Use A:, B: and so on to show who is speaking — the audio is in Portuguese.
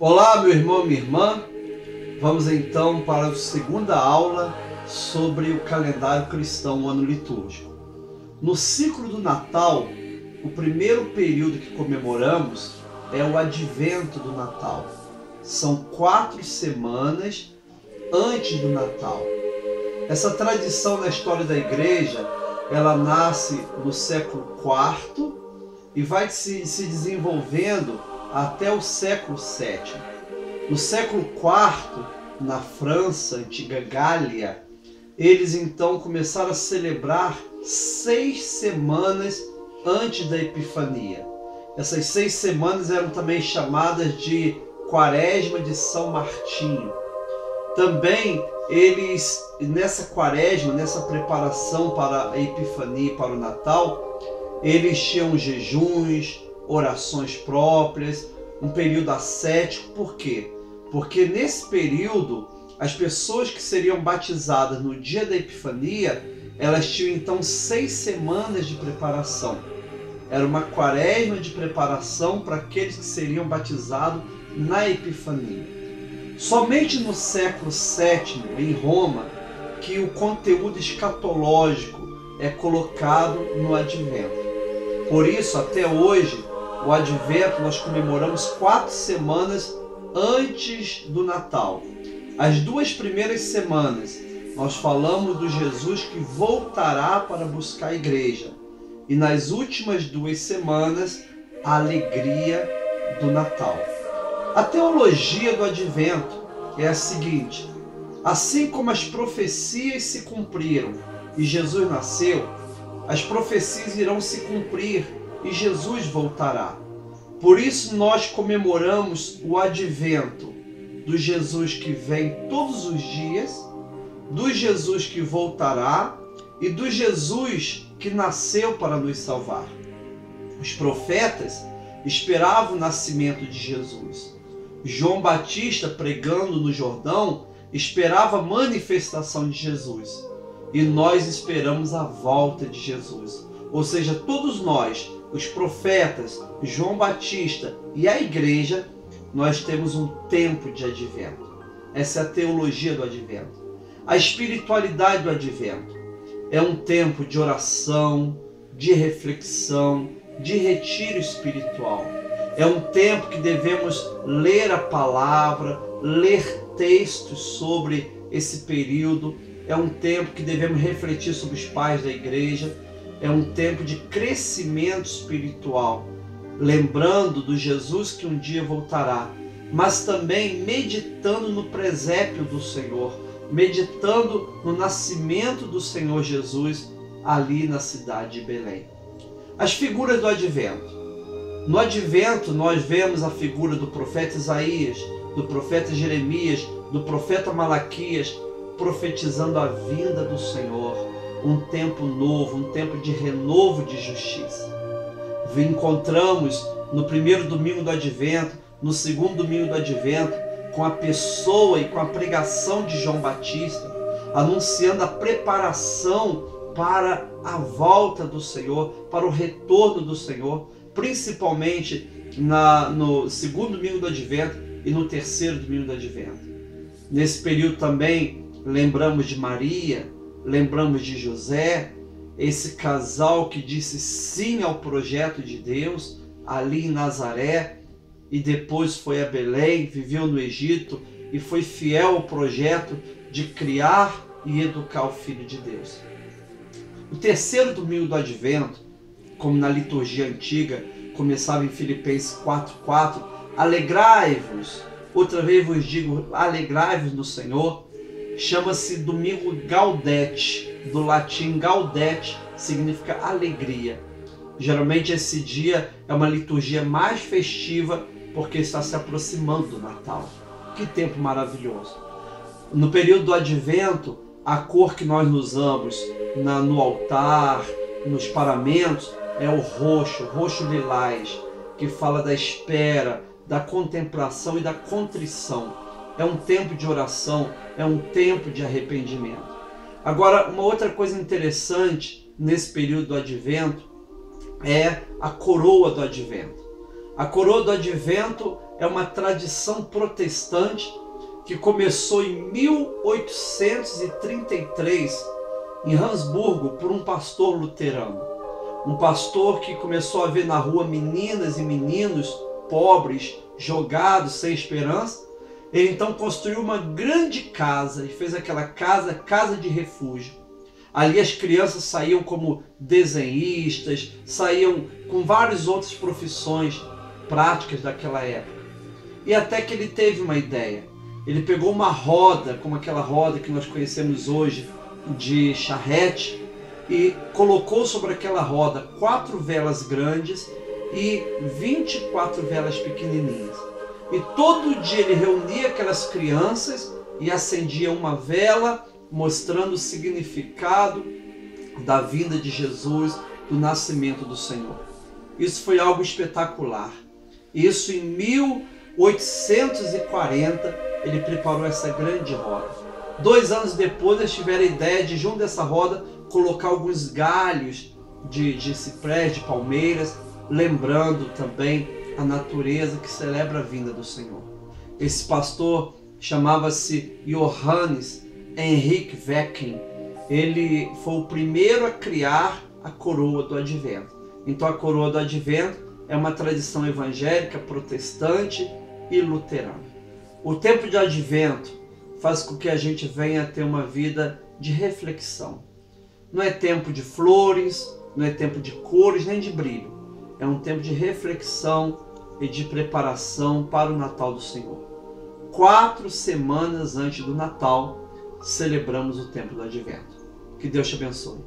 A: Olá, meu irmão, minha irmã. Vamos então para a segunda aula sobre o calendário cristão, o ano litúrgico. No ciclo do Natal, o primeiro período que comemoramos é o advento do Natal. São 4 semanas antes do Natal. Essa tradição na história da igreja, ela nasce no século IV e vai se desenvolvendo até o século VII. No século IV, na França, antiga Gália, eles então começaram a celebrar 6 semanas antes da Epifania. Essas 6 semanas eram também chamadas de Quaresma de São Martinho. Também eles, nessa quaresma, nessa preparação para a Epifania e para o Natal, eles tinham jejuns, orações próprias, um período ascético. Por quê? Porque nesse período, as pessoas que seriam batizadas no dia da Epifania, elas tinham então 6 semanas de preparação. Era uma quaresma de preparação para aqueles que seriam batizados na Epifania. Somente no século VII, em Roma, que o conteúdo escatológico é colocado no Advento. Por isso, até hoje, o Advento nós comemoramos 4 semanas antes do Natal. As 2 primeiras semanas nós falamos do Jesus que voltará para buscar a igreja. E nas últimas 2 semanas, a alegria do Natal. A teologia do Advento é a seguinte: assim como as profecias se cumpriram e Jesus nasceu, as profecias irão se cumprir e Jesus voltará. Por isso nós comemoramos o Advento do Jesus que vem todos os dias, do Jesus que voltará e do Jesus que nasceu para nos salvar. Os profetas esperavam o nascimento de Jesus. João Batista, pregando no Jordão, esperava a manifestação de Jesus. E nós esperamos a volta de Jesus. Ou seja, todos nós, os profetas, João Batista e a igreja, nós temos um tempo de advento. Essa é a teologia do advento. A espiritualidade do advento é um tempo de oração, de reflexão, de retiro espiritual. É um tempo que devemos ler a palavra, ler textos sobre esse período. É um tempo que devemos refletir sobre os pais da igreja. É um tempo de crescimento espiritual, lembrando do Jesus que um dia voltará, mas também meditando no presépio do Senhor, meditando no nascimento do Senhor Jesus ali na cidade de Belém. As figuras do Advento. No Advento nós vemos a figura do profeta Isaías, do profeta Jeremias, do profeta Malaquias, profetizando a vinda do Senhor, um tempo novo, um tempo de renovo de justiça. Encontramos no primeiro domingo do Advento, no segundo domingo do Advento, com a pessoa e com a pregação de João Batista, anunciando a preparação para a volta do Senhor, para o retorno do Senhor, principalmente no segundo domingo do Advento e no terceiro domingo do Advento. Nesse período também lembramos de Maria, lembramos de José, esse casal que disse sim ao projeto de Deus ali em Nazaré e depois foi a Belém, viveu no Egito e foi fiel ao projeto de criar e educar o Filho de Deus. O terceiro domingo do Advento, como na liturgia antiga, começava em Filipenses 4:4, alegrai-vos, outra vez vos digo, alegrai-vos no Senhor. Chama-se domingo Gaudete, do latim Gaudete, significa alegria. Geralmente esse dia é uma liturgia mais festiva porque está se aproximando do Natal. Que tempo maravilhoso! No período do Advento, a cor que nós usamos no altar, nos paramentos, é o roxo lilás, que fala da espera, da contemplação e da contrição. É um tempo de oração, é um tempo de arrependimento. Agora, uma outra coisa interessante nesse período do Advento é a coroa do Advento. A coroa do Advento é uma tradição protestante que começou em 1833 em Habsburgo por um pastor luterano. Um pastor que começou a ver na rua meninas e meninos pobres, jogados, sem esperança. Ele então construiu uma grande casa e fez aquela casa de refúgio. Ali as crianças saíam como desenhistas, saíam com várias outras profissões práticas daquela época. E até que ele teve uma ideia. Ele pegou uma roda, como aquela roda que nós conhecemos hoje, de charrete, e colocou sobre aquela roda 4 velas grandes e 24 velas pequenininhas. E todo dia ele reunia aquelas crianças e acendia uma vela, mostrando o significado da vinda de Jesus, do nascimento do Senhor. Isso foi algo espetacular. Isso em 1840 ele preparou essa grande roda. 2 anos depois eles tiveram a ideia de, junto dessa roda, colocar alguns galhos de ciprés, de palmeiras, lembrando também a natureza que celebra a vinda do Senhor. Esse pastor chamava-se Johannes Henrik Wecken. Ele foi o primeiro a criar a coroa do Advento. Então a coroa do Advento é uma tradição evangélica, protestante e luterana. O tempo de Advento faz com que a gente venha a ter uma vida de reflexão. Não é tempo de flores, não é tempo de cores, nem de brilho. É um tempo de reflexão e de preparação para o Natal do Senhor. 4 semanas antes do Natal, celebramos o tempo do Advento. Que Deus te abençoe.